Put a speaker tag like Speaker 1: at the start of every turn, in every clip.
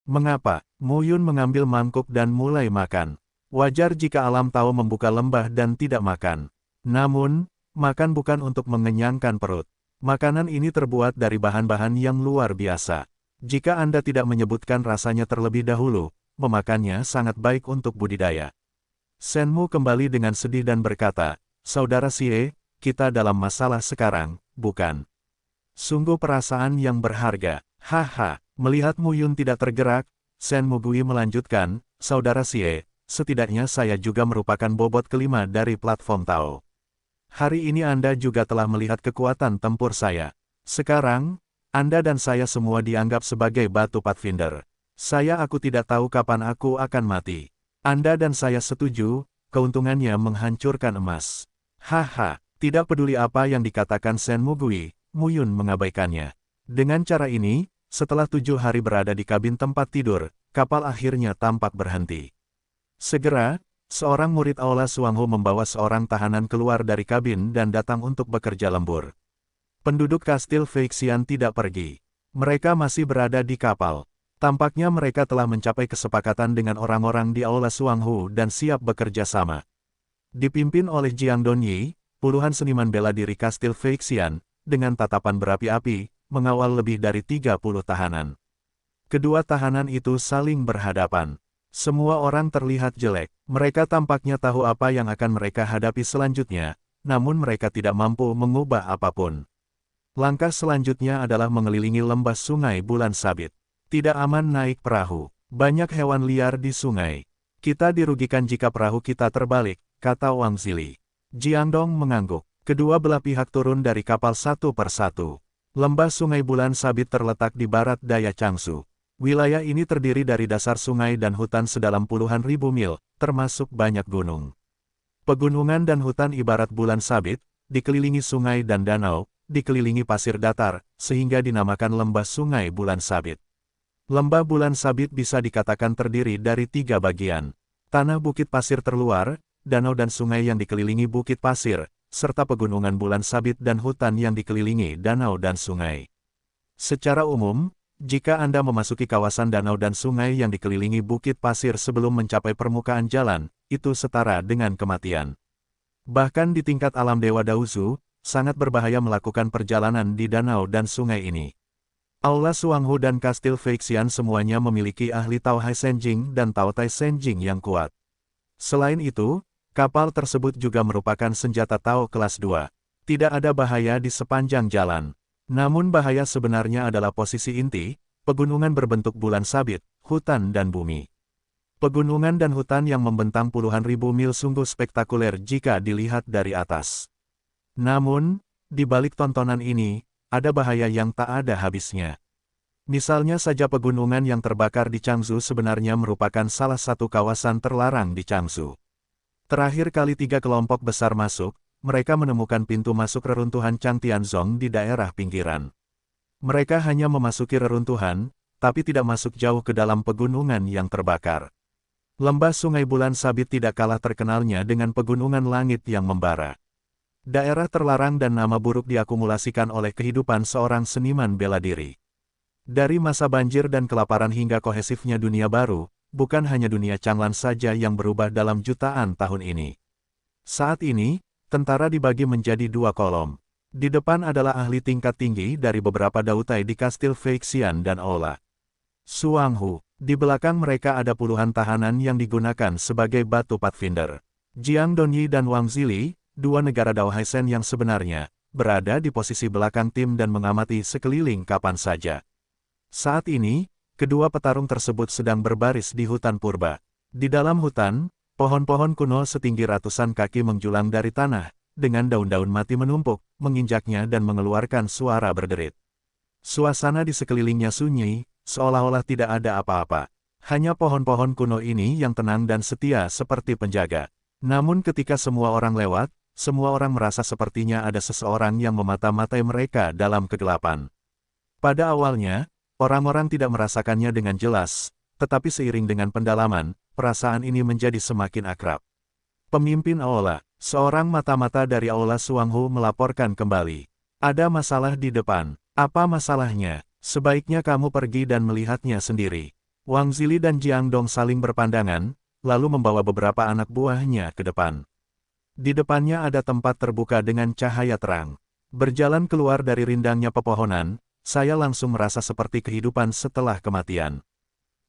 Speaker 1: Mengapa? Mu Yun mengambil mangkuk dan mulai makan. Wajar jika alam tahu membuka lembah dan tidak makan. Namun, makan bukan untuk mengenyangkan perut. Makanan ini terbuat dari bahan-bahan yang luar biasa. Jika Anda tidak menyebutkan rasanya terlebih dahulu, memakannya sangat baik untuk budidaya. Senmu kembali dengan sedih dan berkata, Saudara Xie, kita dalam masalah sekarang, bukan? Sungguh perasaan yang berharga. Haha, melihat Mu Yun tidak tergerak, Sen Mugui melanjutkan, Saudara Xie, setidaknya saya juga merupakan bobot kelima dari platform Tao. Hari ini Anda juga telah melihat kekuatan tempur saya. Sekarang, Anda dan saya semua dianggap sebagai batu Pathfinder. Aku tidak tahu kapan aku akan mati. Anda dan saya setuju, keuntungannya menghancurkan emas. Haha, tidak peduli apa yang dikatakan Sen Mugui, Mu Yun mengabaikannya. Dengan cara ini, setelah 7 hari berada di kabin tempat tidur, kapal akhirnya tampak berhenti. Segera, seorang murid Aula Suanghu membawa seorang tahanan keluar dari kabin dan datang untuk bekerja lembur. Penduduk kastil Feixian tidak pergi. Mereka masih berada di kapal. Tampaknya mereka telah mencapai kesepakatan dengan orang-orang di Aula Suanghu dan siap bekerja sama. Dipimpin oleh Jiang Donyi, puluhan seniman bela diri kastil Feixian, dengan tatapan berapi-api, mengawal lebih dari 30 tahanan. Kedua tahanan itu saling berhadapan. Semua orang terlihat jelek. Mereka tampaknya tahu apa yang akan mereka hadapi selanjutnya, namun mereka tidak mampu mengubah apapun. Langkah selanjutnya adalah mengelilingi lembah Sungai Bulan Sabit. Tidak aman naik perahu. Banyak hewan liar di sungai. Kita dirugikan jika perahu kita terbalik, kata Wang Zili. Jiangdong mengangguk. Kedua belah pihak turun dari kapal satu persatu. Lembah Sungai Bulan Sabit terletak di barat daya Changsu. Wilayah ini terdiri dari dasar sungai dan hutan sedalam puluhan ribu mil, termasuk banyak gunung. Pegunungan dan hutan ibarat bulan sabit, dikelilingi sungai dan danau, dikelilingi pasir datar, sehingga dinamakan lembah Sungai Bulan Sabit. Lembah Bulan Sabit bisa dikatakan terdiri dari 3 bagian. Tanah bukit pasir terluar, danau dan sungai yang dikelilingi bukit pasir, serta pegunungan bulan sabit dan hutan yang dikelilingi danau dan sungai. Secara umum, jika Anda memasuki kawasan danau dan sungai yang dikelilingi bukit pasir sebelum mencapai permukaan jalan, itu setara dengan kematian. Bahkan di tingkat alam Dewa Daozu, sangat berbahaya melakukan perjalanan di danau dan sungai ini. Aula Suanghu dan Kastil Feixian semuanya memiliki ahli Tao Hai Senjing dan Tao Tai Senjing yang kuat. Selain itu, kapal tersebut juga merupakan senjata Tao kelas 2. Tidak ada bahaya di sepanjang jalan. Namun bahaya sebenarnya adalah posisi inti, pegunungan berbentuk bulan sabit, hutan dan bumi. Pegunungan dan hutan yang membentang puluhan ribu mil sungguh spektakuler jika dilihat dari atas. Namun, di balik tontonan ini, ada bahaya yang tak ada habisnya. Misalnya saja pegunungan yang terbakar di Changzhou sebenarnya merupakan salah satu kawasan terlarang di Changzhou. Terakhir kali 3 kelompok besar masuk, mereka menemukan pintu masuk reruntuhan Changtianzong di daerah pinggiran. Mereka hanya memasuki reruntuhan, tapi tidak masuk jauh ke dalam pegunungan yang terbakar. Lembah Sungai Bulan Sabit tidak kalah terkenalnya dengan pegunungan langit yang membara. Daerah terlarang dan nama buruk diakumulasikan oleh kehidupan seorang seniman bela diri. Dari masa banjir dan kelaparan hingga kohesifnya dunia baru, bukan hanya dunia Changlan saja yang berubah dalam jutaan tahun ini. Saat ini, tentara dibagi menjadi 2 kolom. Di depan adalah ahli tingkat tinggi dari beberapa dautai di Kastil Feixian dan Aula Suanghu. Di belakang mereka ada puluhan tahanan yang digunakan sebagai batu Pathfinder. Jiang Donyi dan Wang Zili, 2 negara Dao Haisen yang sebenarnya, berada di posisi belakang tim dan mengamati sekeliling kapan saja. Saat ini, kedua petarung tersebut sedang berbaris di hutan purba. Di dalam hutan, pohon-pohon kuno setinggi ratusan kaki menjulang dari tanah, dengan daun-daun mati menumpuk, menginjaknya dan mengeluarkan suara berderit. Suasana di sekelilingnya sunyi, seolah-olah tidak ada apa-apa. Hanya pohon-pohon kuno ini yang tenang dan setia seperti penjaga. Namun ketika semua orang lewat, semua orang merasa sepertinya ada seseorang yang memata-matai mereka dalam kegelapan. Pada awalnya, orang-orang tidak merasakannya dengan jelas, tetapi seiring dengan pendalaman, perasaan ini menjadi semakin akrab. Pemimpin Aula, seorang mata-mata dari Aula Suanghu melaporkan kembali. Ada masalah di depan. Apa masalahnya? Sebaiknya kamu pergi dan melihatnya sendiri. Wang Zili dan Jiang Dong saling berpandangan, lalu membawa beberapa anak buahnya ke depan. Di depannya ada tempat terbuka dengan cahaya terang. Berjalan keluar dari rindangnya pepohonan, saya langsung merasa seperti kehidupan setelah kematian.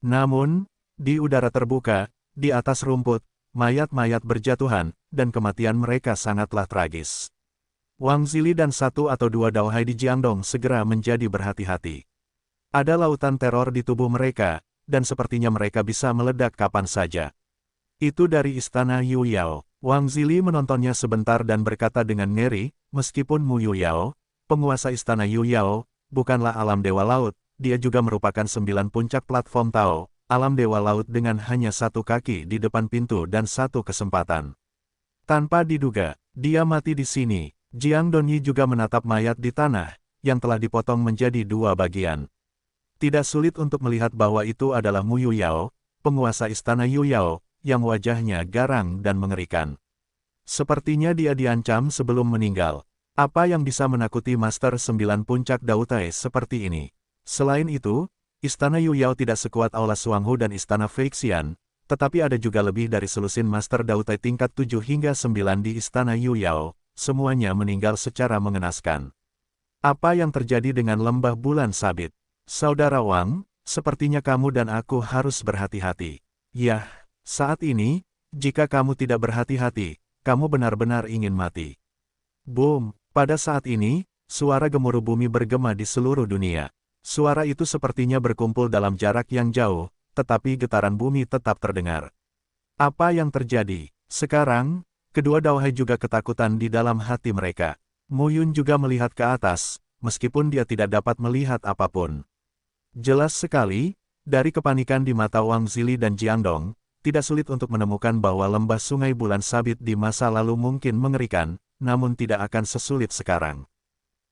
Speaker 1: Namun, di udara terbuka, di atas rumput, mayat-mayat berjatuhan, dan kematian mereka sangatlah tragis. Wang Zili dan satu atau dua Daohai di Jiangdong segera menjadi berhati-hati. Ada lautan teror di tubuh mereka, dan sepertinya mereka bisa meledak kapan saja. Itu dari istana Yu Yao. Wang Zili menontonnya sebentar dan berkata dengan ngeri, meskipun Mu Yu Yao, penguasa istana Yu Yao, bukanlah alam dewa laut, dia juga merupakan 9 puncak platform Tao, alam dewa laut dengan hanya satu kaki di depan pintu dan satu kesempatan. Tanpa diduga, dia mati di sini. Jiang Donyi juga menatap mayat di tanah, yang telah dipotong menjadi 2 bagian. Tidak sulit untuk melihat bahwa itu adalah Mu Yu Yao, penguasa istana Yu Yao, yang wajahnya garang dan mengerikan. Sepertinya dia diancam sebelum meninggal. Apa yang bisa menakuti Master 9 Puncak Dautai seperti ini? Selain itu, istana Yu Yao tidak sekuat Aula Suanghu dan istana Feixian, tetapi ada juga lebih dari selusin Master Dautai tingkat 7 hingga 9 di istana Yu Yao. Semuanya meninggal secara mengenaskan. Apa yang terjadi dengan lembah bulan sabit? Saudara Wang, sepertinya kamu dan aku harus berhati-hati. Yah, saat ini, jika kamu tidak berhati-hati, kamu benar-benar ingin mati. Boom, pada saat ini, suara gemuruh bumi bergema di seluruh dunia. Suara itu sepertinya berkumpul dalam jarak yang jauh, tetapi getaran bumi tetap terdengar. Apa yang terjadi? Sekarang, kedua Daohai juga ketakutan di dalam hati mereka. Mu Yun juga melihat ke atas, meskipun dia tidak dapat melihat apapun. Jelas sekali, dari kepanikan di mata Wang Zili dan Jiangdong, tidak sulit untuk menemukan bahwa lembah sungai bulan sabit di masa lalu mungkin mengerikan, namun tidak akan sesulit sekarang.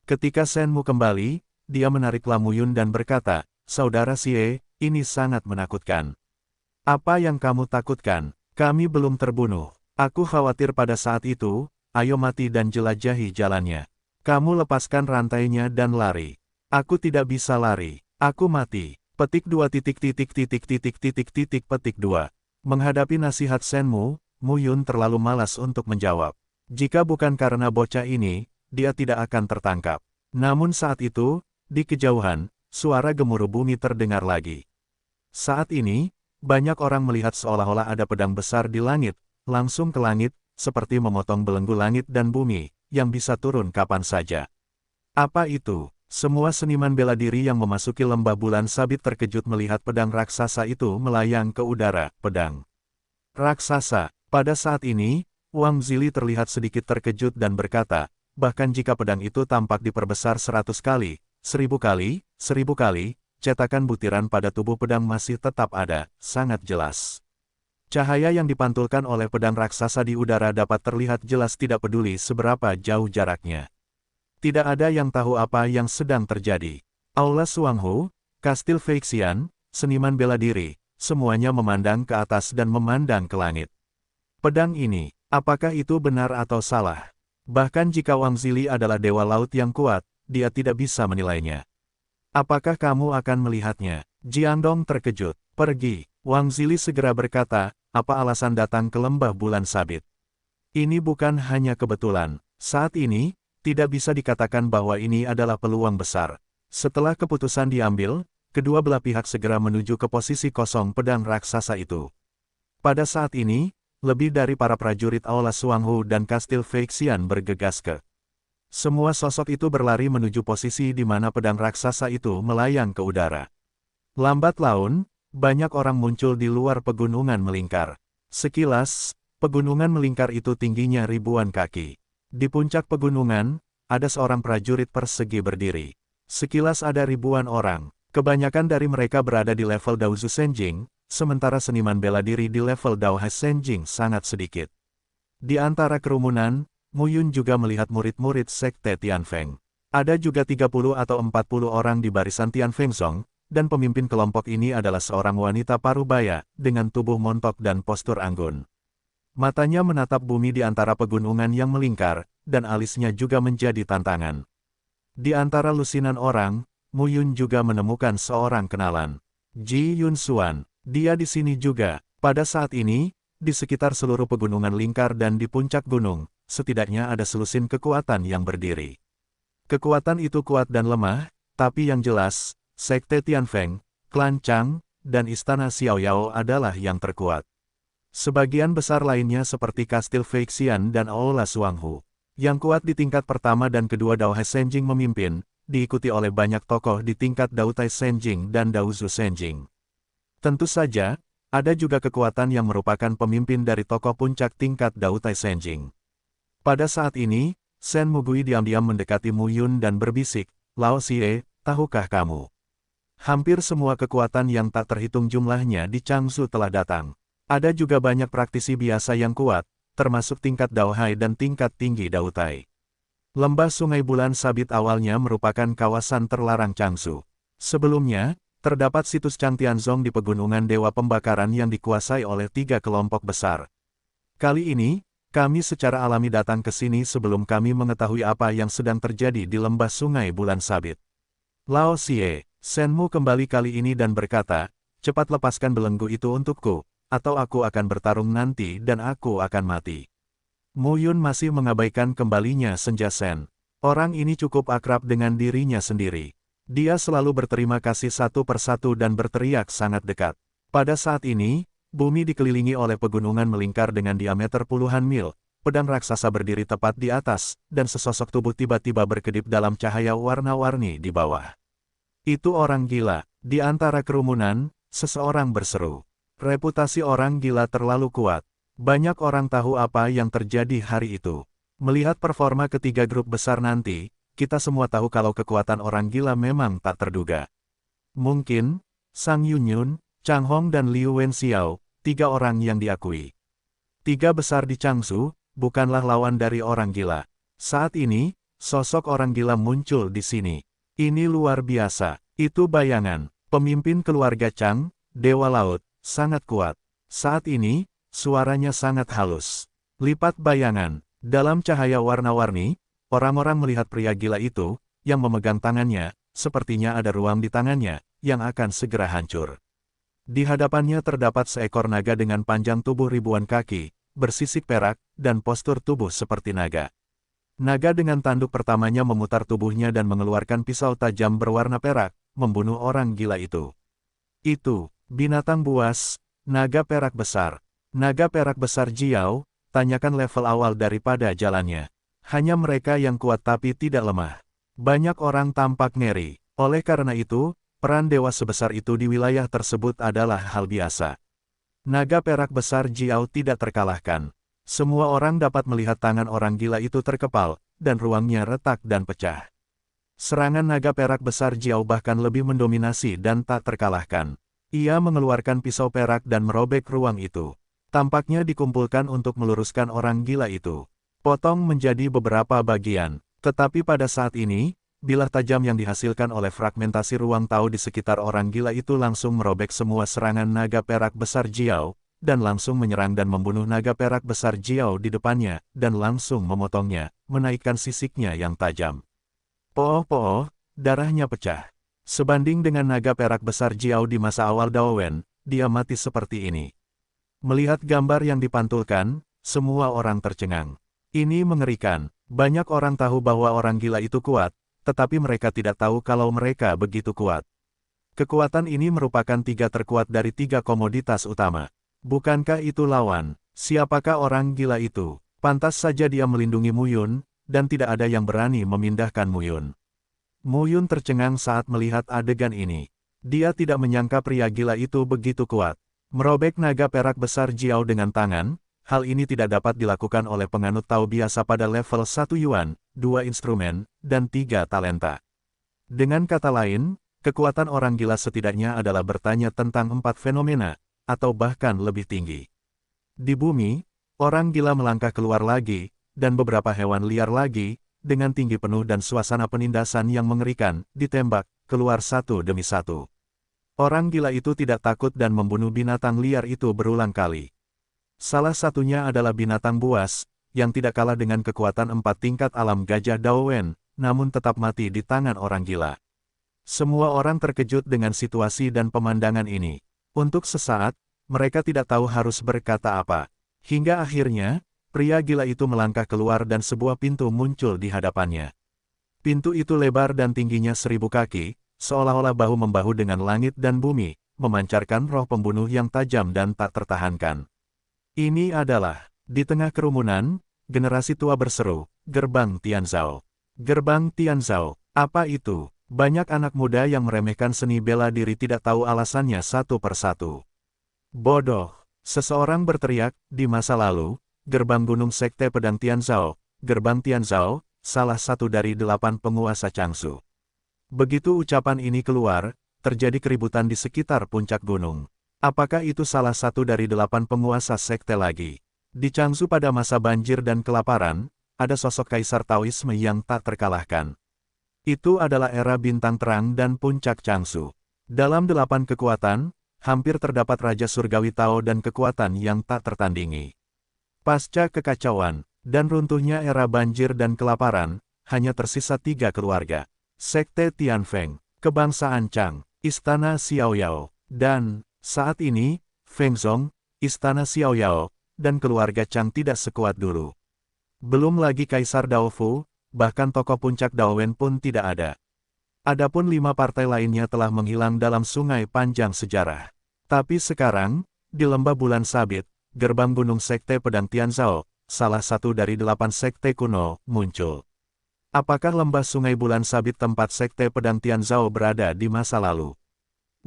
Speaker 1: Ketika Shen Mu kembali, dia menarik Mu Yun dan berkata, "Saudara Xie, ini sangat menakutkan." "Apa yang kamu takutkan? Kami belum terbunuh. Aku khawatir pada saat itu, ayo mati dan jelajahi jalannya. Kamu lepaskan rantainya dan lari." "Aku tidak bisa lari. Aku mati." Petik 2 petik 2. Menghadapi nasihat Shen Mu, Mu Yun terlalu malas untuk menjawab. Jika bukan karena bocah ini, dia tidak akan tertangkap. Namun saat itu, di kejauhan, suara gemuruh bumi terdengar lagi. Saat ini, banyak orang melihat seolah-olah ada pedang besar di langit, langsung ke langit, seperti memotong belenggu langit dan bumi, yang bisa turun kapan saja. Apa itu? Semua seniman bela diri yang memasuki lembah bulan sabit terkejut melihat pedang raksasa itu melayang ke udara. Pedang raksasa. Pada saat ini, Wang Zili terlihat sedikit terkejut dan berkata, bahkan jika pedang itu tampak diperbesar 100 kali, 1000 kali, 1000 kali, cetakan butiran pada tubuh pedang masih tetap ada, sangat jelas. Cahaya yang dipantulkan oleh pedang raksasa di udara dapat terlihat jelas tidak peduli seberapa jauh jaraknya. Tidak ada yang tahu apa yang sedang terjadi. Aula Suanghu, Kastil Feixian, seniman bela diri, semuanya memandang ke atas dan memandang ke langit. Pedang ini, apakah itu benar atau salah? Bahkan jika Wang Zili adalah dewa laut yang kuat, dia tidak bisa menilainya. Apakah kamu akan melihatnya? Jiangdong terkejut. Pergi. Wang Zili segera berkata, apa alasan datang ke lembah bulan sabit? Ini bukan hanya kebetulan. Saat ini, tidak bisa dikatakan bahwa ini adalah peluang besar. Setelah keputusan diambil, kedua belah pihak segera menuju ke posisi kosong pedang raksasa itu. Pada saat ini, lebih dari para prajurit Aula Suanghu dan Kastil Feixian bergegas ke. Semua sosok itu berlari menuju posisi di mana pedang raksasa itu melayang ke udara. Lambat laun, banyak orang muncul di luar pegunungan melingkar. Sekilas, pegunungan melingkar itu tingginya ribuan kaki. Di puncak pegunungan, ada seorang prajurit persegi berdiri. Sekilas ada ribuan orang. Kebanyakan dari mereka berada di level Daozu Senjing, sementara seniman bela diri di level Daohai Senjing sangat sedikit. Di antara kerumunan, Mu Yun juga melihat murid-murid Sekte Tianfeng. Ada juga 30 atau 40 orang di barisan Tianfeng Song, dan pemimpin kelompok ini adalah seorang wanita parubaya, dengan tubuh montok dan postur anggun. Matanya menatap bumi di antara pegunungan yang melingkar, dan alisnya juga menjadi tantangan. Di antara lusinan orang, Mu Yun juga menemukan seorang kenalan. Ji Yunxuan, dia di sini juga. Pada saat ini, di sekitar seluruh pegunungan lingkar dan di puncak gunung, setidaknya ada selusin kekuatan yang berdiri. Kekuatan itu kuat dan lemah, tapi yang jelas, Sekte Tianfeng, Klan Chang, dan Istana Xiaoyao adalah yang terkuat. Sebagian besar lainnya seperti Kastil Feixian dan Aula Suanghu, yang kuat di tingkat pertama dan kedua Dao He Senjing memimpin, diikuti oleh banyak tokoh di tingkat Dao Tai Senjing dan Dao Zhu Senjing. Tentu saja, ada juga kekuatan yang merupakan pemimpin dari tokoh puncak tingkat Dao Tai Senjing. Pada saat ini, Shen Mugui diam-diam mendekati Mu Yun dan berbisik, "Lao Xie, tahukah kamu? Hampir semua kekuatan yang tak terhitung jumlahnya di Changsu telah datang. Ada juga banyak praktisi biasa yang kuat, termasuk tingkat Dao Hai dan tingkat tinggi Dao Tai." Lembah Sungai Bulan Sabit awalnya merupakan kawasan terlarang Changsu. Sebelumnya, terdapat situs Changtianzong di pegunungan Dewa Pembakaran yang dikuasai oleh 3 kelompok besar. Kali ini, kami secara alami datang ke sini sebelum kami mengetahui apa yang sedang terjadi di Lembah Sungai Bulan Sabit. Lao Xie, Shenmu kembali kali ini dan berkata, "Cepat lepaskan belenggu itu untukku, atau aku akan bertarung nanti dan aku akan mati." Mu Yun masih mengabaikan kembalinya Senja Shen. Orang ini cukup akrab dengan dirinya sendiri. Dia selalu berterima kasih satu persatu dan berteriak sangat dekat. Pada saat ini, bumi dikelilingi oleh pegunungan melingkar dengan diameter puluhan mil, pedang raksasa berdiri tepat di atas, dan sesosok tubuh tiba-tiba berkedip dalam cahaya warna-warni di bawah. "Itu orang gila." Di antara kerumunan, seseorang berseru. Reputasi orang gila terlalu kuat. Banyak orang tahu apa yang terjadi hari itu. Melihat performa ketiga grup besar nanti, kita semua tahu kalau kekuatan orang gila memang tak terduga. Mungkin, Sang Yunyun, Chang Hong dan Liu Wenxiao, 3 orang yang diakui. 3 besar di Changsu, bukanlah lawan dari orang gila. Saat ini, sosok orang gila muncul di sini. Ini luar biasa. Itu bayangan. Pemimpin keluarga Chang, Dewa Laut, sangat kuat. Saat ini, suaranya sangat halus. Lipat bayangan. Dalam cahaya warna-warni, orang-orang melihat pria gila itu, yang memegang tangannya, sepertinya ada ruang di tangannya, yang akan segera hancur. Di hadapannya terdapat seekor naga dengan panjang tubuh ribuan kaki, bersisik perak, dan postur tubuh seperti naga. Naga dengan tanduk pertamanya memutar tubuhnya dan mengeluarkan pisau tajam berwarna perak, membunuh orang gila itu. "Itu, binatang buas, naga perak besar." "Naga perak besar Jiao," tanyakan level awal daripada jalannya. "Hanya mereka yang kuat tapi tidak lemah." Banyak orang tampak ngeri. Oleh karena itu, peran dewa sebesar itu di wilayah tersebut adalah hal biasa. Naga perak besar Jiao tidak terkalahkan. Semua orang dapat melihat tangan orang gila itu terkepal, dan ruangnya retak dan pecah. Serangan naga perak besar Jiao bahkan lebih mendominasi dan tak terkalahkan. Ia mengeluarkan pisau perak dan merobek ruang itu. Tampaknya dikumpulkan untuk meluruskan orang gila itu. Potong menjadi beberapa bagian. Tetapi pada saat ini, bilah tajam yang dihasilkan oleh fragmentasi ruang Tao di sekitar orang gila itu langsung merobek semua serangan naga perak besar Jiao, dan langsung menyerang dan membunuh naga perak besar Jiao di depannya, dan langsung memotongnya, menaikkan sisiknya yang tajam. Pooh, darahnya pecah. Sebanding dengan naga perak besar Jiao di masa awal Daowen, dia mati seperti ini. Melihat gambar yang dipantulkan, semua orang tercengang. Ini mengerikan. Banyak orang tahu bahwa orang gila itu kuat, tetapi mereka tidak tahu kalau mereka begitu kuat. Kekuatan ini merupakan 3 terkuat dari 3 komoditas utama. Bukankah itu lawan? Siapakah orang gila itu? Pantas saja dia melindungi Mu Yun, dan tidak ada yang berani memindahkan Mu Yun. Mu Yun tercengang saat melihat adegan ini. Dia tidak menyangka pria gila itu begitu kuat. Merobek naga perak besar Jiao dengan tangan, hal ini tidak dapat dilakukan oleh penganut Tao biasa pada level 1 Yuan, 2 instrumen, dan 3 talenta. Dengan kata lain, kekuatan orang gila setidaknya adalah bertanya tentang 4 fenomena, atau bahkan lebih tinggi. Di bumi, orang gila melangkah keluar lagi, dan beberapa hewan liar lagi, dengan tinggi penuh dan suasana penindasan yang mengerikan, ditembak, keluar satu demi satu. Orang gila itu tidak takut dan membunuh binatang liar itu berulang kali. Salah satunya adalah binatang buas, yang tidak kalah dengan kekuatan 4 tingkat alam gajah Daowen, namun tetap mati di tangan orang gila. Semua orang terkejut dengan situasi dan pemandangan ini. Untuk sesaat, mereka tidak tahu harus berkata apa. Hingga akhirnya, pria gila itu melangkah keluar dan sebuah pintu muncul di hadapannya. Pintu itu lebar dan tingginya 1000 kaki, seolah-olah bahu-membahu dengan langit dan bumi, memancarkan roh pembunuh yang tajam dan tak tertahankan. Ini adalah, di tengah kerumunan, generasi tua berseru, "Gerbang Tianzhao! Gerbang Tianzhao!" Apa itu? Banyak anak muda yang meremehkan seni bela diri tidak tahu alasannya satu persatu. Bodoh! Seseorang berteriak, di masa lalu, Gerbang Gunung Sekte Pedang Tianzhao, Gerbang Tianzhao, salah satu dari 8 penguasa Changsu. Begitu ucapan ini keluar, terjadi keributan di sekitar puncak gunung. Apakah itu salah satu dari 8 penguasa sekte lagi? Di Changsu pada masa banjir dan kelaparan, ada sosok kaisar Taoisme yang tak terkalahkan. Itu adalah era bintang terang dan puncak Changsu. Dalam 8 kekuatan, hampir terdapat Raja Surgawi Tao dan kekuatan yang tak tertandingi. Pasca kekacauan, dan runtuhnya era banjir dan kelaparan, hanya tersisa 3 keluarga. Sekte Tianfeng, Kebangsaan Chang, Istana Xiaoyao, dan, saat ini, Feng Zhong, Istana Xiaoyao, dan keluarga Chang tidak sekuat dulu. Belum lagi Kaisar Daofu, bahkan tokoh puncak Daowen pun tidak ada. Adapun 5 partai lainnya telah menghilang dalam sungai panjang sejarah. Tapi sekarang, di lembah bulan sabit, Gerbang Gunung Sekte Pedang Tianzhao, salah satu dari 8 sekte kuno, muncul. Apakah lembah sungai bulan sabit tempat Sekte Pedang Tianzhao berada di masa lalu?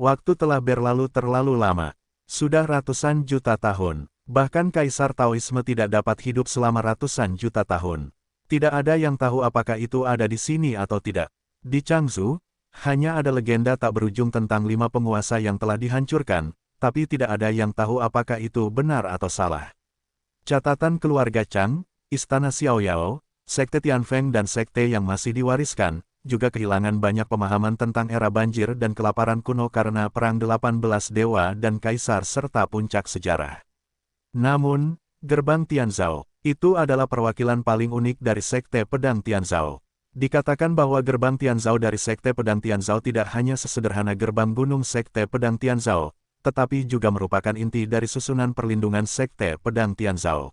Speaker 1: Waktu telah berlalu terlalu lama. Sudah ratusan juta tahun. Bahkan Kaisar Taoisme tidak dapat hidup selama ratusan juta tahun. Tidak ada yang tahu apakah itu ada di sini atau tidak. Di Changsu, hanya ada legenda tak berujung tentang 5 penguasa yang telah dihancurkan, tapi tidak ada yang tahu apakah itu benar atau salah. Catatan keluarga Chang, Istana Xiaoyao, Sekte Tianfeng dan sekte yang masih diwariskan, juga kehilangan banyak pemahaman tentang era banjir dan kelaparan kuno karena perang 18 dewa dan kaisar serta puncak sejarah. Namun, Gerbang Tianzhao, itu adalah perwakilan paling unik dari Sekte Pedang Tianzhao. Dikatakan bahwa Gerbang Tianzhao dari Sekte Pedang Tianzhao tidak hanya sesederhana Gerbang Gunung Sekte Pedang Tianzhao, tetapi juga merupakan inti dari susunan perlindungan Sekte Pedang Tianzhao.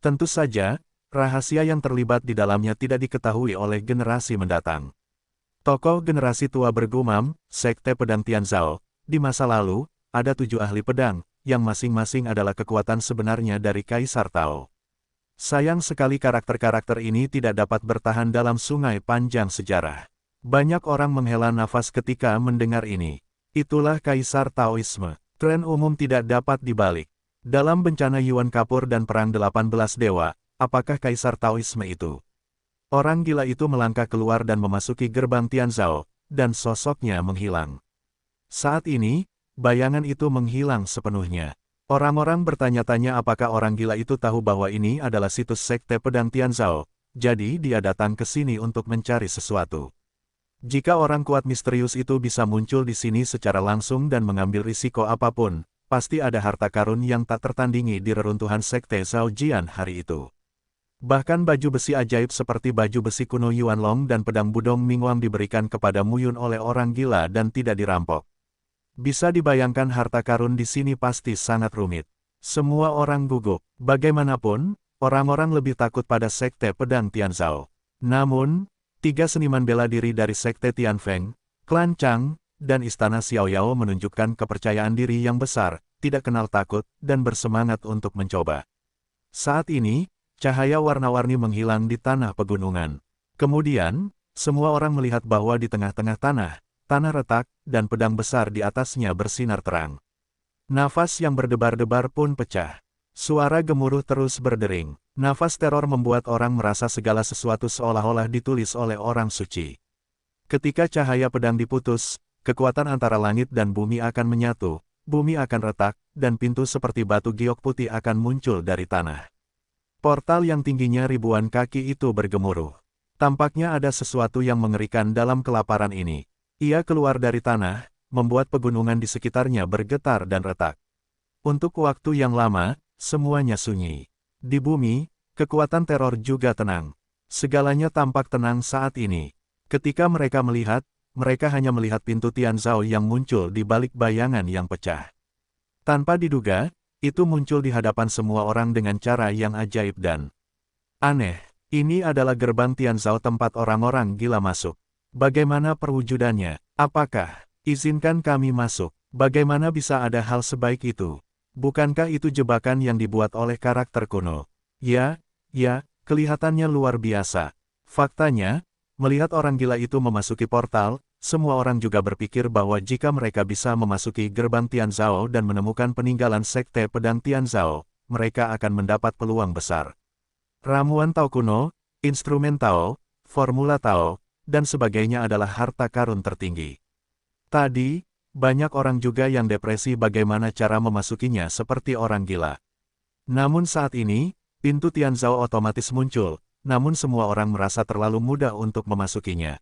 Speaker 1: Tentu saja, rahasia yang terlibat di dalamnya tidak diketahui oleh generasi mendatang. Tokoh generasi tua bergumam, Sekte Pedang Tianzhao, di masa lalu, ada 7 ahli pedang, yang masing-masing adalah kekuatan sebenarnya dari Kaisar Tao. Sayang sekali karakter-karakter ini tidak dapat bertahan dalam sungai panjang sejarah. Banyak orang menghela nafas ketika mendengar ini. Itulah Kaisar Taoisme. Tren umum tidak dapat dibalik. Dalam bencana Yuan Kapur dan Perang 18 Dewa, apakah Kaisar Taoisme itu? Orang gila itu melangkah keluar dan memasuki gerbang Tianzhao, dan sosoknya menghilang. Saat ini, bayangan itu menghilang sepenuhnya. Orang-orang bertanya-tanya apakah orang gila itu tahu bahwa ini adalah situs Sekte Pedang Tianzhao, jadi dia datang ke sini untuk mencari sesuatu. Jika orang kuat misterius itu bisa muncul di sini secara langsung dan mengambil risiko apapun, pasti ada harta karun yang tak tertandingi di reruntuhan Sekte Zhaojian hari itu. Bahkan baju besi ajaib seperti baju besi kuno Yuan Long dan pedang Budong Mingwang diberikan kepada Muyun oleh orang gila dan tidak dirampok. Bisa dibayangkan harta karun di sini pasti sangat rumit. Semua orang gugup. Bagaimanapun, orang-orang lebih takut pada Sekte Pedang Tianzhao. Namun, 3 seniman bela diri dari Sekte Tianfeng, Klan Chang, dan Istana Xiaoyao menunjukkan kepercayaan diri yang besar, tidak kenal takut, dan bersemangat untuk mencoba. Saat ini, cahaya warna-warni menghilang di tanah pegunungan. Kemudian, semua orang melihat bahwa di tengah-tengah tanah retak, dan pedang besar di atasnya bersinar terang. Nafas yang berdebar-debar pun pecah. Suara gemuruh terus berdering. Nafas teror membuat orang merasa segala sesuatu seolah-olah ditulis oleh orang suci. Ketika cahaya pedang diputus, kekuatan antara langit dan bumi akan menyatu, bumi akan retak, dan pintu seperti batu giok putih akan muncul dari tanah. Portal yang tingginya ribuan kaki itu bergemuruh. Tampaknya ada sesuatu yang mengerikan dalam kelaparan ini. Ia keluar dari tanah, membuat pegunungan di sekitarnya bergetar dan retak. Untuk waktu yang lama, semuanya sunyi. Di bumi, kekuatan teror juga tenang. Segalanya tampak tenang saat ini. Ketika mereka melihat, mereka hanya melihat pintu Tianzhao yang muncul di balik bayangan yang pecah. Tanpa diduga, itu muncul di hadapan semua orang dengan cara yang ajaib dan aneh. Ini adalah gerbang Tianzhao tempat orang-orang gila masuk. Bagaimana perwujudannya? Apakah? Izinkan kami masuk. Bagaimana bisa ada hal sebaik itu? Bukankah itu jebakan yang dibuat oleh karakter kuno? Ya, kelihatannya luar biasa. Faktanya, melihat orang gila itu memasuki portal, semua orang juga berpikir bahwa jika mereka bisa memasuki gerbang Tianzhao dan menemukan peninggalan sekte pedang Tianzhao, mereka akan mendapat peluang besar. Ramuan Tao kuno, instrumen Tao, formula Tao, dan sebagainya adalah harta karun tertinggi. Tadi, banyak orang juga yang depresi bagaimana cara memasukinya seperti orang gila. Namun saat ini, pintu Tianzhao otomatis muncul, namun semua orang merasa terlalu mudah untuk memasukinya.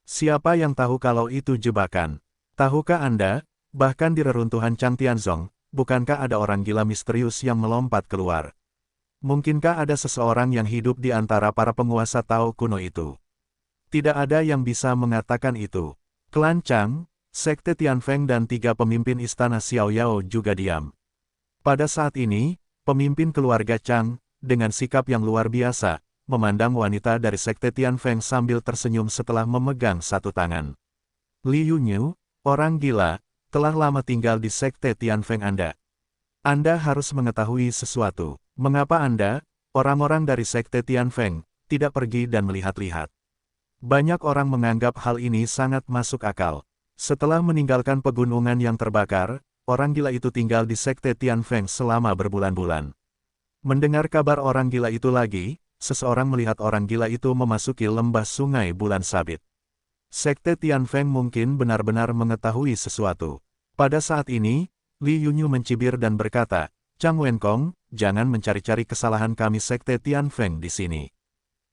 Speaker 1: Siapa yang tahu kalau itu jebakan? Tahukah Anda, bahkan di reruntuhan Chang Tianzong, bukankah ada orang gila misterius yang melompat keluar? Mungkinkah ada seseorang yang hidup di antara para penguasa Tao kuno itu? Tidak ada yang bisa mengatakan itu. Klan Chang, Sekte Tianfeng dan 3 pemimpin istana Xiaoyao juga diam. Pada saat ini, pemimpin keluarga Chang, dengan sikap yang luar biasa, memandang wanita dari Sekte Tianfeng sambil tersenyum setelah memegang satu tangan. Li Yunyu, orang gila, telah lama tinggal di Sekte Tianfeng Anda. Anda harus mengetahui sesuatu. Mengapa Anda, orang-orang dari Sekte Tianfeng, tidak pergi dan melihat-lihat? Banyak orang menganggap hal ini sangat masuk akal. Setelah meninggalkan pegunungan yang terbakar, orang gila itu tinggal di Sekte Tianfeng selama berbulan-bulan. Mendengar kabar orang gila itu lagi, seseorang melihat orang gila itu memasuki lembah sungai bulan sabit. Sekte Tianfeng mungkin benar-benar mengetahui sesuatu. Pada saat ini, Li Yunyu mencibir dan berkata, Chang Wenkong, jangan mencari-cari kesalahan kami Sekte Tianfeng di sini.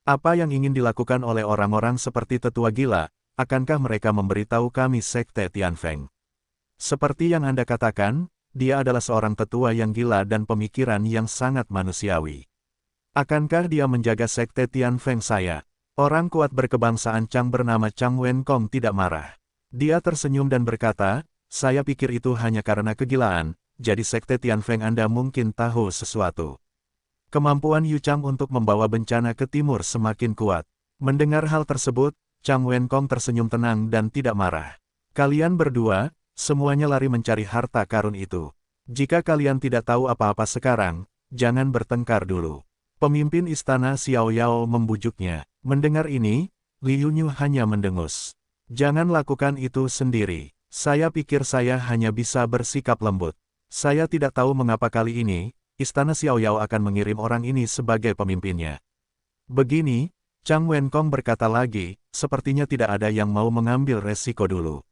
Speaker 1: Apa yang ingin dilakukan oleh orang-orang seperti tetua gila? Akankah mereka memberitahu kami Sekte Tianfeng? Seperti yang Anda katakan, dia adalah seorang tetua yang gila dan pemikiran yang sangat manusiawi. Akankah dia menjaga Sekte Tianfeng saya? Orang kuat berkebangsaan Chang bernama Chang Wenkong tidak marah. Dia tersenyum dan berkata, saya pikir itu hanya karena kegilaan, jadi Sekte Tianfeng Anda mungkin tahu sesuatu. Kemampuan Yu Chang untuk membawa bencana ke timur semakin kuat. Mendengar hal tersebut, Chang Wenkong tersenyum tenang dan tidak marah. Kalian berdua, semuanya lari mencari harta karun itu. Jika kalian tidak tahu apa-apa sekarang, jangan bertengkar dulu. Pemimpin istana Xiaoyao membujuknya. Mendengar ini, Li Yunyu hanya mendengus. Jangan lakukan itu sendiri. Saya pikir saya hanya bisa bersikap lembut. Saya tidak tahu mengapa kali ini, istana Xiaoyao akan mengirim orang ini sebagai pemimpinnya. Begini, Chang Wenkong berkata lagi, sepertinya tidak ada yang mau mengambil resiko dulu.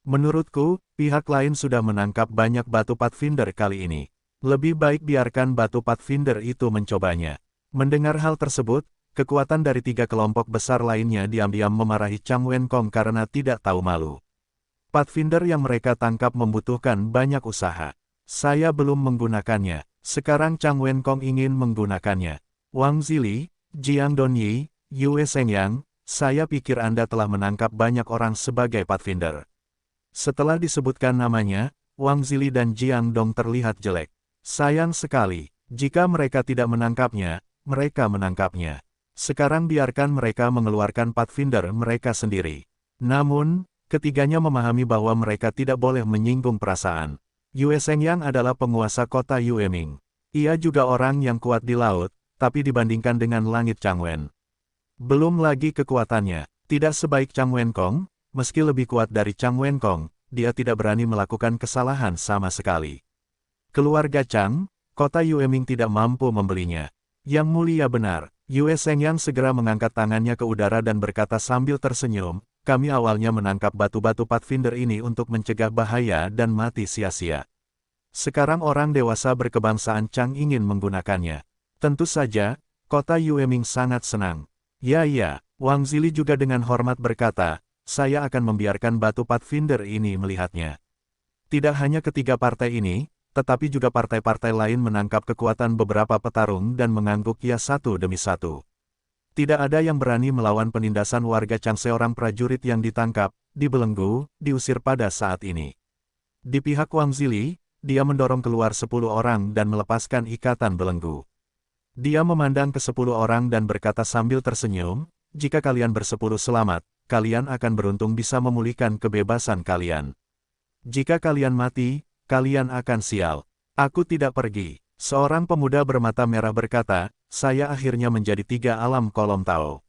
Speaker 1: Menurutku, pihak lain sudah menangkap banyak batu Pathfinder kali ini. Lebih baik biarkan batu Pathfinder itu mencobanya. Mendengar hal tersebut, kekuatan dari 3 kelompok besar lainnya diam-diam memarahi Chang Wenkong karena tidak tahu malu. Pathfinder yang mereka tangkap membutuhkan banyak usaha. Saya belum menggunakannya, sekarang Chang Wenkong ingin menggunakannya. Wang Zili, Jiang Donyi, Yue Sengyang, saya pikir Anda telah menangkap banyak orang sebagai Pathfinder. Setelah disebutkan namanya, Wang Zili dan Jiang Dong terlihat jelek. Sayang sekali, jika mereka tidak menangkapnya, mereka menangkapnya. Sekarang biarkan mereka mengeluarkan Pathfinder mereka sendiri. Namun, ketiganya memahami bahwa mereka tidak boleh menyinggung perasaan. Yue Sengyang adalah penguasa kota Yueming. Ia juga orang yang kuat di laut, tapi dibandingkan dengan langit Changwen, belum lagi kekuatannya, tidak sebaik Chang Wenkong, meski lebih kuat dari Chang Wenkong, dia tidak berani melakukan kesalahan sama sekali. Keluarga Chang, kota Yueming tidak mampu membelinya. Yang mulia benar, Yue Sengyang segera mengangkat tangannya ke udara dan berkata sambil tersenyum, kami awalnya menangkap batu-batu Pathfinder ini untuk mencegah bahaya dan mati sia-sia. Sekarang orang dewasa berkebangsaan Chang ingin menggunakannya. Tentu saja, kota Yueming sangat senang. Ya, Wang Zili juga dengan hormat berkata, saya akan membiarkan batu Pathfinder ini melihatnya. Tidak hanya ketiga partai ini, tetapi juga partai-partai lain menangkap kekuatan beberapa petarung dan mengangguknya satu demi satu. Tidak ada yang berani melawan penindasan warga Changse. Seorang prajurit yang ditangkap, dibelenggu, diusir pada saat ini. Di pihak Wang Zili, dia mendorong keluar 10 orang dan melepaskan ikatan belenggu. Dia memandang ke 10 orang dan berkata sambil tersenyum, jika kalian bersepuluh selamat, kalian akan beruntung bisa memulihkan kebebasan kalian. Jika kalian mati, kalian akan sial. Aku tidak pergi. Seorang pemuda bermata merah berkata, saya akhirnya menjadi 3 alam kolom Tao.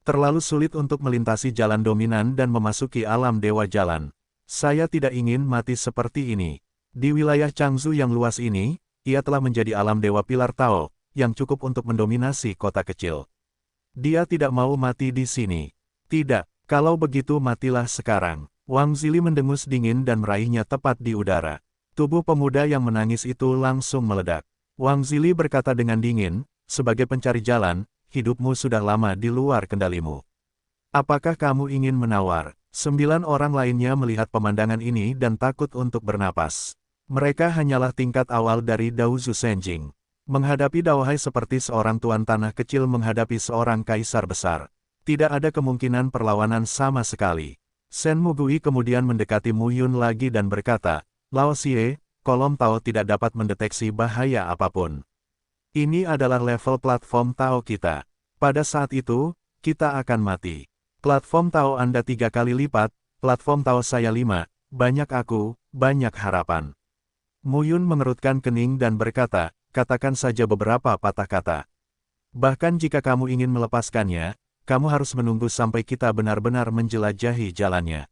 Speaker 1: Terlalu sulit untuk melintasi jalan dominan dan memasuki alam dewa jalan. Saya tidak ingin mati seperti ini. Di wilayah Changzhou yang luas ini, ia telah menjadi alam dewa pilar Tao, yang cukup untuk mendominasi kota kecil. Dia tidak mau mati di sini. Tidak, kalau begitu matilah sekarang. Wang Zili mendengus dingin dan meraihnya tepat di udara. Tubuh pemuda yang menangis itu langsung meledak. Wang Zili berkata dengan dingin, sebagai pencari jalan, hidupmu sudah lama di luar kendalimu. Apakah kamu ingin menawar? 9 orang lainnya melihat pemandangan ini dan takut untuk bernapas. Mereka hanyalah tingkat awal dari Dao Zhu Senjing. Menghadapi Daohai seperti seorang tuan tanah kecil menghadapi seorang kaisar besar. Tidak ada kemungkinan perlawanan sama sekali. Shen Mugui kemudian mendekati Mu Yun lagi dan berkata, Lao Xie, kolom Tao tidak dapat mendeteksi bahaya apapun. Ini adalah level platform Tao kita. Pada saat itu, kita akan mati. Platform Tao Anda 3 kali lipat, platform Tao saya 5, banyak aku, banyak harapan. Mu Yun mengerutkan kening dan berkata, katakan saja beberapa patah kata. Bahkan jika kamu ingin melepaskannya, kamu harus menunggu sampai kita benar-benar menjelajahi jalannya.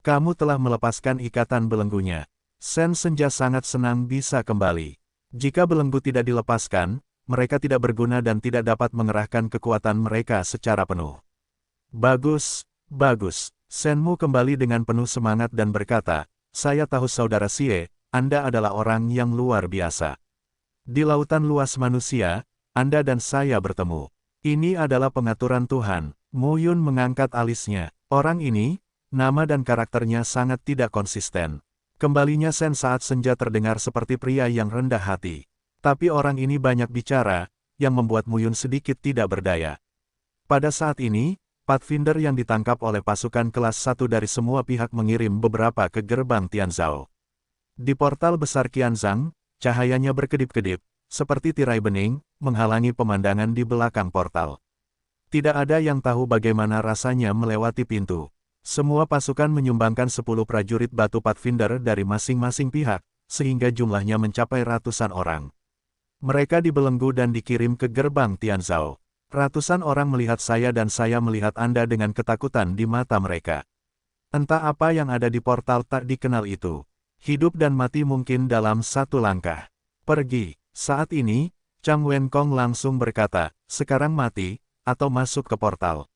Speaker 1: Kamu telah melepaskan ikatan belenggunya. Shen Senja sangat senang bisa kembali. Jika belenggu tidak dilepaskan, mereka tidak berguna dan tidak dapat mengerahkan kekuatan mereka secara penuh. Bagus, bagus. Shenmu kembali dengan penuh semangat dan berkata, saya tahu saudara Xie, Anda adalah orang yang luar biasa. Di lautan luas manusia, Anda dan saya bertemu. Ini adalah pengaturan Tuhan. Mu Yun mengangkat alisnya. Orang ini, nama dan karakternya sangat tidak konsisten. Kembalinya Shen saat senja terdengar seperti pria yang rendah hati. Tapi orang ini banyak bicara, yang membuat Mu Yun sedikit tidak berdaya. Pada saat ini, Pathfinder yang ditangkap oleh pasukan kelas 1 dari semua pihak mengirim beberapa ke gerbang Tianzhou. Di portal besar Qianzhang, cahayanya berkedip-kedip, seperti tirai bening, menghalangi pemandangan di belakang portal. Tidak ada yang tahu bagaimana rasanya melewati pintu. Semua pasukan menyumbangkan 10 prajurit batu Pathfinder dari masing-masing pihak, sehingga jumlahnya mencapai ratusan orang. Mereka dibelenggu dan dikirim ke gerbang Tianzhou. Ratusan orang melihat saya dan saya melihat Anda dengan ketakutan di mata mereka. Entah apa yang ada di portal tak dikenal itu. Hidup dan mati mungkin dalam satu langkah. Pergi. Saat ini, Chang Wenkong langsung berkata, sekarang mati, atau masuk ke portal.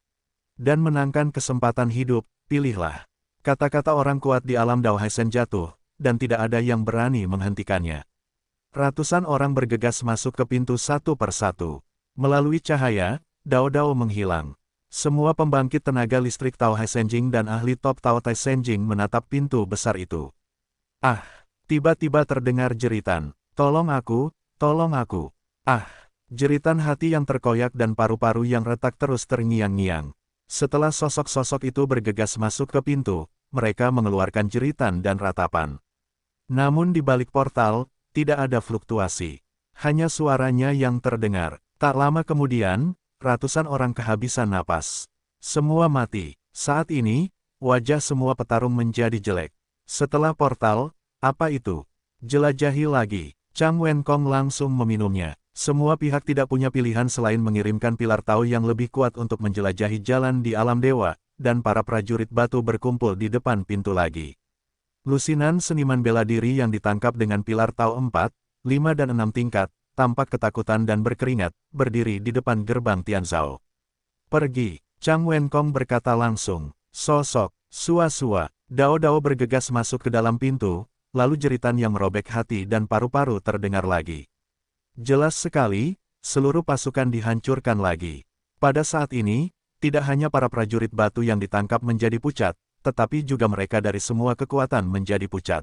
Speaker 1: Dan menangkan kesempatan hidup, pilihlah. Kata-kata orang kuat di alam Dao Haisen jatuh, dan tidak ada yang berani menghentikannya. Ratusan orang bergegas masuk ke pintu satu persatu. Melalui cahaya, Dao-Dao menghilang. Semua pembangkit tenaga listrik Tao Haisenjing dan ahli top Tao Taisenjing menatap pintu besar itu. Ah! Tiba-tiba terdengar jeritan. Tolong aku, tolong aku. Ah! Jeritan hati yang terkoyak dan paru-paru yang retak terus terngiang-ngiang. Setelah sosok-sosok itu bergegas masuk ke pintu, mereka mengeluarkan jeritan dan ratapan. Namun di balik portal, tidak ada fluktuasi. Hanya suaranya yang terdengar. Tak lama kemudian, ratusan orang kehabisan napas. Semua mati. Saat ini, wajah semua petarung menjadi jelek. Setelah portal, apa itu? Jelajahi lagi. Chang Wenkong langsung meminumnya. Semua pihak tidak punya pilihan selain mengirimkan pilar Tao yang lebih kuat untuk menjelajahi jalan di alam dewa, dan para prajurit batu berkumpul di depan pintu lagi. Lusinan seniman bela diri yang ditangkap dengan pilar Tao 4, 5 dan 6 tingkat, tampak ketakutan dan berkeringat, berdiri di depan gerbang Tianzhou. Pergi, Chang Wenkong berkata langsung. Sosok, Sua-Sua, Dao-Dao bergegas masuk ke dalam pintu, lalu jeritan yang merobek hati dan paru-paru terdengar lagi. Jelas sekali, seluruh pasukan dihancurkan lagi. Pada saat ini, tidak hanya para prajurit batu yang ditangkap menjadi pucat, tetapi juga mereka dari semua kekuatan menjadi pucat.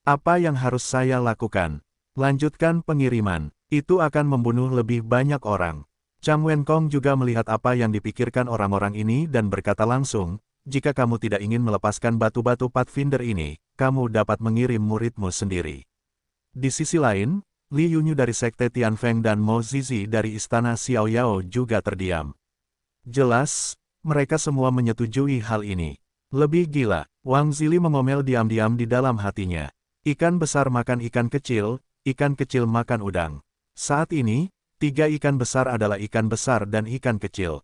Speaker 1: Apa yang harus saya lakukan? Lanjutkan pengiriman. Itu akan membunuh lebih banyak orang. Chang Wenkong juga melihat apa yang dipikirkan orang-orang ini dan berkata langsung, jika kamu tidak ingin melepaskan batu-batu Pathfinder ini, kamu dapat mengirim muridmu sendiri. Di sisi lain, Li Yunyu dari Sekte Tianfeng dan Mo Zizi dari Istana Xiaoyao juga terdiam. Jelas, mereka semua menyetujui hal ini. Lebih gila, Wang Zili mengomel diam-diam di dalam hatinya. Ikan besar makan ikan kecil makan udang. Saat ini, 3 ikan besar adalah ikan besar dan ikan kecil.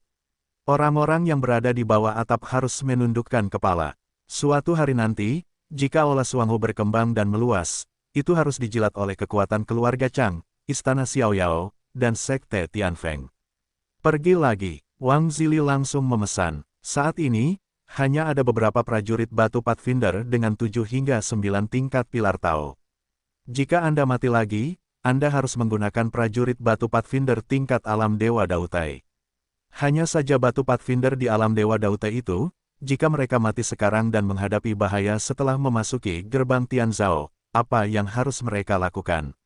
Speaker 1: Orang-orang yang berada di bawah atap harus menundukkan kepala. Suatu hari nanti, jika Aula Suanghu berkembang dan meluas, itu harus dijilat oleh kekuatan keluarga Chang, Istana Xiaoyao, dan Sekte Tianfeng. Pergi lagi, Wang Zili langsung memesan. Saat ini, hanya ada beberapa prajurit batu Pathfinder dengan 7 hingga 9 tingkat pilar Tao. Jika Anda mati lagi, Anda harus menggunakan prajurit batu Pathfinder tingkat alam Dewa Dautai. Hanya saja batu Pathfinder di alam Dewa Dautai itu, jika mereka mati sekarang dan menghadapi bahaya setelah memasuki gerbang Tianzhao, apa yang harus mereka lakukan?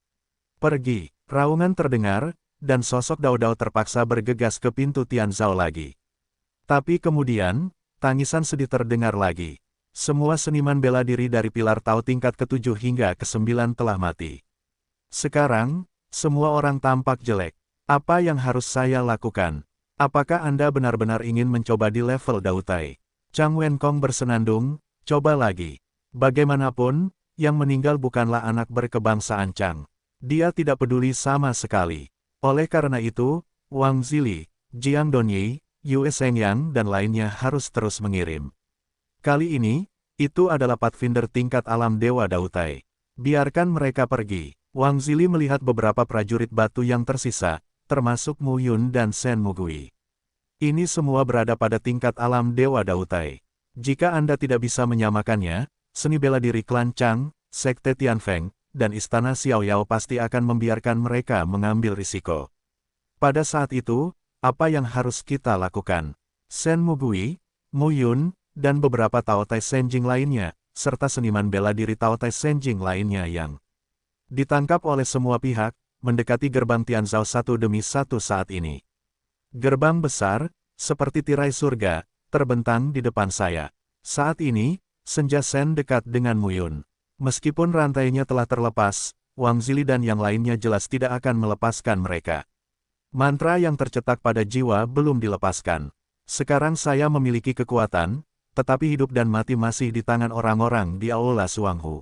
Speaker 1: Pergi, raungan terdengar, dan sosok Dao Dao terpaksa bergegas ke pintu Tianzhao lagi. Tapi kemudian, tangisan sedih terdengar lagi. Semua seniman bela diri dari pilar Tao tingkat ke-7 hingga ke-9 telah mati. Sekarang, semua orang tampak jelek. Apa yang harus saya lakukan? Apakah Anda benar-benar ingin mencoba di level Dautai? Chang Wenkong bersenandung, coba lagi. Bagaimanapun, yang meninggal bukanlah anak berkebangsaan Chang. Dia tidak peduli sama sekali. Oleh karena itu, Wang Zili, Jiang Donyi, Yue Sengyang dan lainnya harus terus mengirim. Kali ini, itu adalah Pathfinder tingkat alam Dewa Dautai. Biarkan mereka pergi. Wang Zili melihat beberapa prajurit batu yang tersisa, termasuk Mu Yun dan Shen Mugui. Ini semua berada pada tingkat alam Dewa Dautai. Jika Anda tidak bisa menyamakannya, seni bela diri klan Chang, Sekte Tianfeng, dan Istana Xiaoyao pasti akan membiarkan mereka mengambil risiko. Pada saat itu, apa yang harus kita lakukan? Shen Mugui, Mu Yun, dan beberapa Taotai Senjing lainnya, serta seniman bela diri Taotai Senjing lainnya yang ditangkap oleh semua pihak, mendekati gerbang Tianzhao satu demi satu saat ini. Gerbang besar, seperti tirai surga, terbentang di depan saya. Saat ini, Senja Shen dekat dengan Mu Yun. Meskipun rantainya telah terlepas, Wang Zili dan yang lainnya jelas tidak akan melepaskan mereka. Mantra yang tercetak pada jiwa belum dilepaskan. Sekarang saya memiliki kekuatan, tetapi hidup dan mati masih di tangan orang-orang di Aula Suanghu.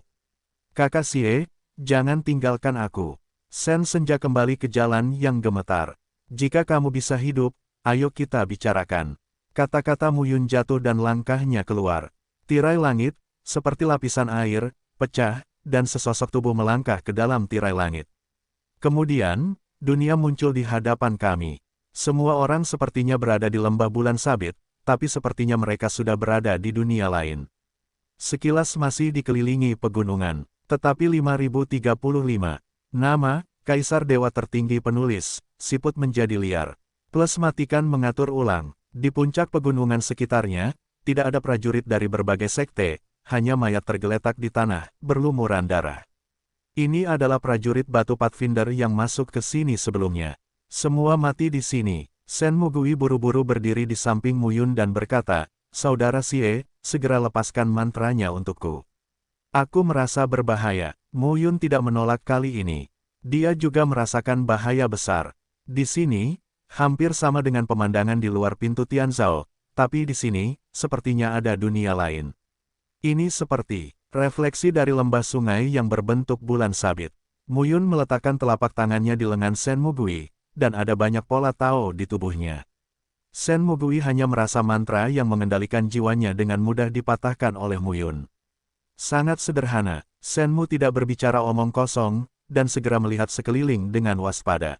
Speaker 1: Kakak Xie, jangan tinggalkan aku. Shen Senja kembali ke jalan yang gemetar. Jika kamu bisa hidup, ayo kita bicarakan. Kata-kata Mu Yun jatuh dan langkahnya keluar. Tirai langit, seperti lapisan air, pecah, dan sesosok tubuh melangkah ke dalam tirai langit. Kemudian, dunia muncul di hadapan kami. Semua orang sepertinya berada di lembah bulan sabit, tapi sepertinya mereka sudah berada di dunia lain. Sekilas masih dikelilingi pegunungan, tetapi 5035. Nama, Kaisar Dewa Tertinggi Penulis, siput menjadi liar. Plus matikan mengatur ulang. Di puncak pegunungan sekitarnya, tidak ada prajurit dari berbagai sekte, hanya mayat tergeletak di tanah, berlumuran darah. Ini adalah prajurit batu Pathfinder yang masuk ke sini sebelumnya. Semua mati di sini. Shen Mugui buru-buru berdiri di samping Mu Yun dan berkata, Saudara Xie, segera lepaskan mantranya untukku. Aku merasa berbahaya. Mu Yun tidak menolak kali ini. Dia juga merasakan bahaya besar. Di sini, hampir sama dengan pemandangan di luar pintu Tianzhao, tapi di sini, sepertinya ada dunia lain. Ini seperti refleksi dari lembah sungai yang berbentuk bulan sabit. Mu Yun meletakkan telapak tangannya di lengan Shen Mugui, dan ada banyak pola Tao di tubuhnya. Shen Mugui hanya merasa mantra yang mengendalikan jiwanya dengan mudah dipatahkan oleh Mu Yun. Sangat sederhana, Shen Mu tidak berbicara omong kosong, dan segera melihat sekeliling dengan waspada.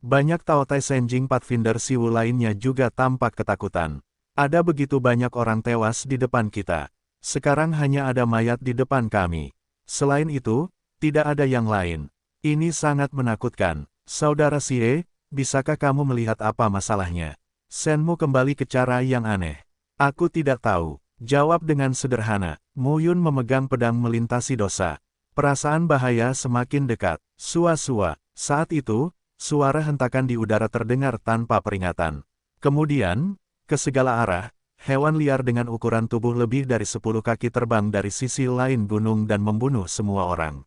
Speaker 1: Banyak Taotai Senjing Pathfinder Siwu lainnya juga tampak ketakutan. Ada begitu banyak orang tewas di depan kita. Sekarang hanya ada mayat di depan kami. Selain itu, tidak ada yang lain. Ini sangat menakutkan. Saudara Xie, bisakah kamu melihat apa masalahnya? Shen Mu kembali ke cara yang aneh. Aku tidak tahu. Jawab dengan sederhana. Mu Yun memegang pedang melintasi dosa. Perasaan bahaya semakin dekat. Sua-sua. Saat itu, suara hentakan di udara terdengar tanpa peringatan. Kemudian, ke segala arah, hewan liar dengan ukuran tubuh lebih dari 10 kaki terbang dari sisi lain gunung dan membunuh semua orang.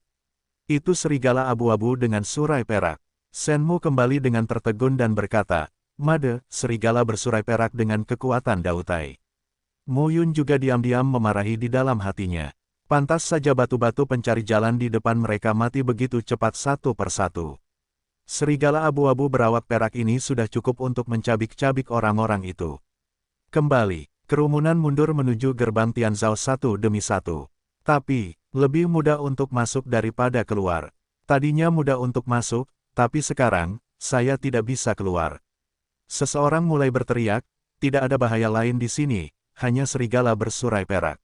Speaker 1: Itu serigala abu-abu dengan surai perak. Shenmu kembali dengan tertegun dan berkata, "Made, serigala bersurai perak dengan kekuatan Dautai." Mo Yun juga diam-diam memarahi di dalam hatinya. Pantas saja batu-batu pencari jalan di depan mereka mati begitu cepat satu persatu. Serigala abu-abu berawak perak ini sudah cukup untuk mencabik-cabik orang-orang itu. Kembali, kerumunan mundur menuju gerbang Tianzhao satu demi satu. Tapi, lebih mudah untuk masuk daripada keluar. Tadinya mudah untuk masuk, tapi sekarang, saya tidak bisa keluar. Seseorang mulai berteriak, tidak ada bahaya lain di sini, hanya serigala bersurai perak.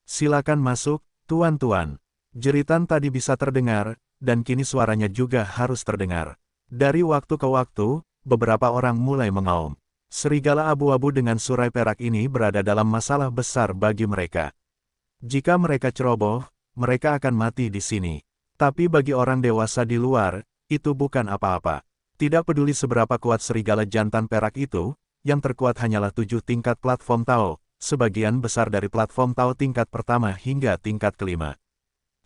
Speaker 1: Silakan masuk, tuan-tuan. Jeritan tadi bisa terdengar, dan kini suaranya juga harus terdengar. Dari waktu ke waktu, beberapa orang mulai mengaum. Serigala abu-abu dengan surai perak ini berada dalam masalah besar bagi mereka. Jika mereka ceroboh, mereka akan mati di sini. Tapi bagi orang dewasa di luar, itu bukan apa-apa. Tidak peduli seberapa kuat serigala jantan perak itu, yang terkuat hanyalah 7 tingkat platform Tao, sebagian besar dari platform Tao tingkat pertama hingga tingkat kelima.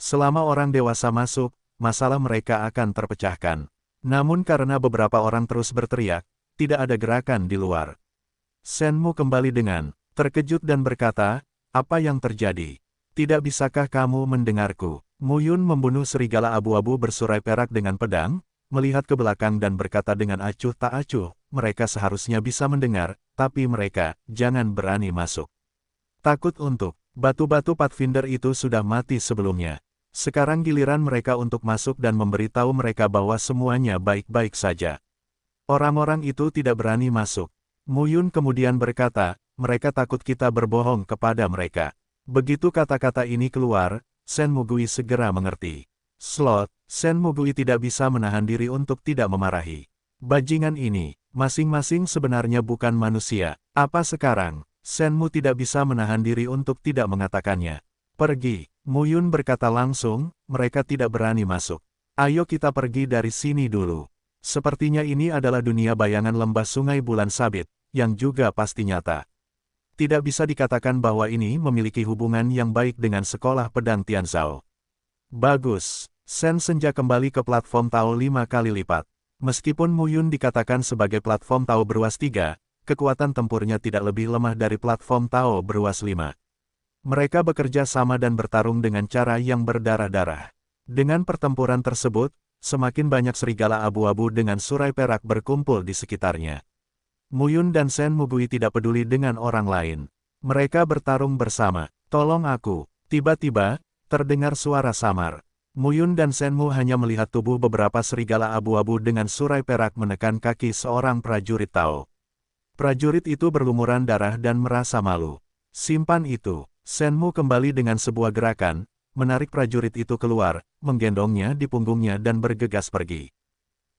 Speaker 1: Selama orang dewasa masuk, masalah mereka akan terpecahkan. Namun karena beberapa orang terus berteriak, tidak ada gerakan di luar. Shenmu kembali dengan terkejut dan berkata, "Apa yang terjadi? Tidak bisakah kamu mendengarku?" Mo Yun membunuh serigala abu-abu bersurai perak dengan pedang, melihat ke belakang dan berkata dengan acuh tak acuh, "Mereka seharusnya bisa mendengar, tapi mereka jangan berani masuk." Takut untuk batu-batu Pathfinder itu sudah mati sebelumnya. Sekarang giliran mereka untuk masuk dan memberitahu mereka bahwa semuanya baik-baik saja. Orang-orang itu tidak berani masuk. Mo Yun kemudian berkata, "Mereka takut kita berbohong kepada mereka." Begitu kata-kata ini keluar, Shenmu Gui segera mengerti. Shenmu Gui tidak bisa menahan diri untuk tidak memarahi. Bajingan ini, masing-masing sebenarnya bukan manusia. Apa sekarang? Shenmu tidak bisa menahan diri untuk tidak mengatakannya. "Pergi." Mo Yun berkata langsung, "Mereka tidak berani masuk. Ayo kita pergi dari sini dulu." Sepertinya ini adalah dunia bayangan lembah sungai bulan sabit, yang juga pasti nyata. Tidak bisa dikatakan bahwa ini memiliki hubungan yang baik dengan sekolah pedang Tianzhao. Bagus. Shen Senja kembali ke platform Tao 5 kali lipat. Meskipun Mo Yun dikatakan sebagai platform Tao beruas 3, kekuatan tempurnya tidak lebih lemah dari platform Tao beruas 5. Mereka bekerja sama dan bertarung dengan cara yang berdarah-darah. Dengan pertempuran tersebut, semakin banyak serigala abu-abu dengan surai perak berkumpul di sekitarnya. Mo Yun dan Shenmu Gui tidak peduli dengan orang lain. Mereka bertarung bersama. "Tolong aku." Tiba-tiba, terdengar suara samar. Mo Yun dan Shenmu hanya melihat tubuh beberapa serigala abu-abu dengan surai perak menekan kaki seorang prajurit Tao. Prajurit itu berlumuran darah dan merasa malu. "Simpan itu." Shenmu kembali dengan sebuah gerakan, menarik prajurit itu keluar, menggendongnya di punggungnya dan bergegas pergi.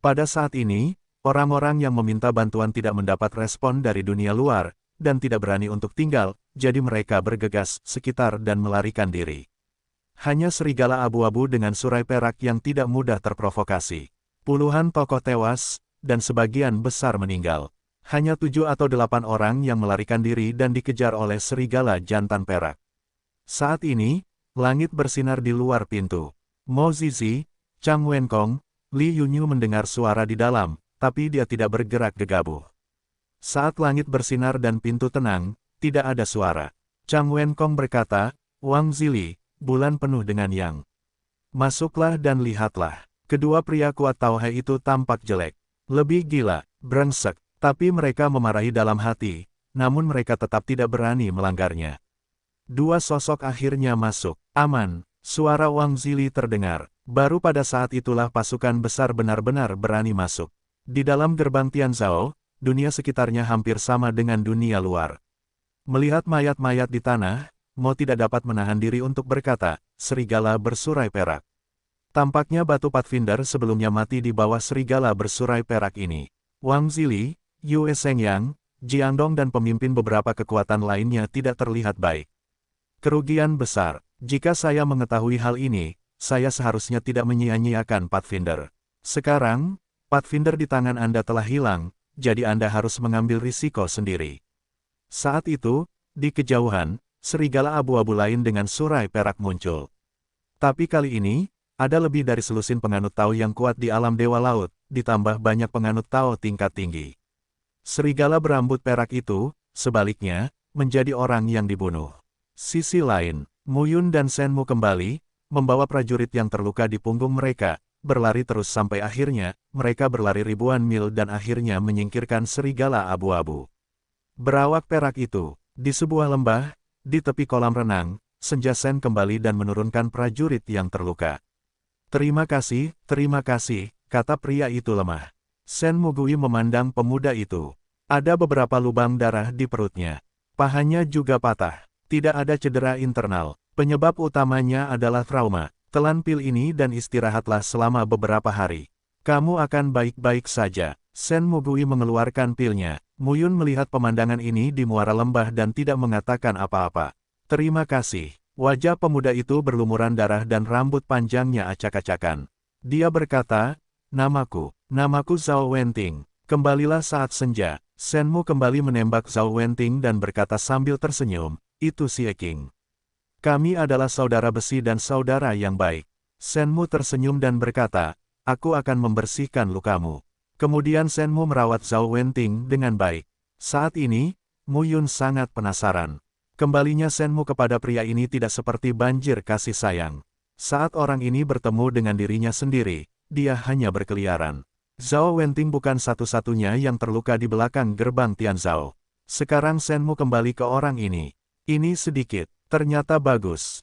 Speaker 1: Pada saat ini, orang-orang yang meminta bantuan tidak mendapat respon dari dunia luar, dan tidak berani untuk tinggal, jadi mereka bergegas sekitar dan melarikan diri. Hanya serigala abu-abu dengan surai perak yang tidak mudah terprovokasi. Puluhan tokoh tewas, dan sebagian besar meninggal. Hanya 7 atau 8 orang yang melarikan diri dan dikejar oleh serigala jantan perak. Saat ini, langit bersinar di luar pintu. Mo Zizi, Chang Wenkong, Li Yunyu mendengar suara di dalam, tapi dia tidak bergerak gegabah. Saat langit bersinar dan pintu tenang, tidak ada suara. Chang Wenkong berkata, "Wang Zili, bulan penuh dengan yang. Masuklah dan lihatlah." Kedua pria kuat Tauhe itu tampak jelek. Lebih gila, brengsek, tapi mereka memarahi dalam hati, namun mereka tetap tidak berani melanggarnya. Dua sosok akhirnya masuk. "Aman." Suara Wang Zili terdengar. Baru pada saat itulah pasukan besar benar-benar berani masuk. Di dalam gerbang Tianzhao, dunia sekitarnya hampir sama dengan dunia luar. Melihat mayat-mayat di tanah, Mo tidak dapat menahan diri untuk berkata, "Serigala bersurai perak." Tampaknya batu Pathfinder sebelumnya mati di bawah serigala bersurai perak ini. Wang Zili, Yue Sengyang, Jiandong dan pemimpin beberapa kekuatan lainnya tidak terlihat baik. Kerugian besar. Jika saya mengetahui hal ini, saya seharusnya tidak menyia-nyiakan Pathfinder. Sekarang, Pathfinder di tangan Anda telah hilang, jadi Anda harus mengambil risiko sendiri. Saat itu, di kejauhan, serigala abu-abu lain dengan surai perak muncul. Tapi kali ini, ada lebih dari selusin penganut Tao yang kuat di alam Dewa Laut, ditambah banyak penganut Tao tingkat tinggi. Serigala berambut perak itu, sebaliknya, menjadi orang yang dibunuh. Sisi lain, Mu Yun dan Shen Mu kembali, membawa prajurit yang terluka di punggung mereka, berlari terus sampai akhirnya, mereka berlari ribuan mil dan akhirnya menyingkirkan serigala abu-abu. Berawak perak itu, di sebuah lembah, di tepi kolam renang, Senja Shen kembali dan menurunkan prajurit yang terluka. Terima kasih, kata pria itu lemah. Shen Mugui memandang pemuda itu. Ada beberapa lubang darah di perutnya. Pahanya juga patah. Tidak ada cedera internal. Penyebab utamanya adalah trauma. Telan pil ini dan istirahatlah selama beberapa hari. Kamu akan baik-baik saja. Shen Mugui mengeluarkan pilnya. Mu Yun melihat pemandangan ini di muara lembah dan tidak mengatakan apa-apa. Terima kasih. Wajah pemuda itu berlumuran darah dan rambut panjangnya acak-acakan. Dia berkata, namaku Zhao Wenting. Kembalilah saat senja. Shen Mu kembali menembak Zhao Wenting dan berkata sambil tersenyum, itu Xie Qing. Kami adalah saudara besi dan saudara yang baik. Shen Mu tersenyum dan berkata, aku akan membersihkan lukamu. Kemudian Shen Mu merawat Zhao Wenting dengan baik. Saat ini, Mu Yun sangat penasaran. Kembalinya Shen Mu kepada pria ini tidak seperti banjir kasih sayang. Saat orang ini bertemu dengan dirinya sendiri, dia hanya berkeliaran. Zhao Wenting bukan satu-satunya yang terluka di belakang gerbang Tianzhou. Sekarang Shen Mu kembali ke orang ini. Ini sedikit, ternyata bagus.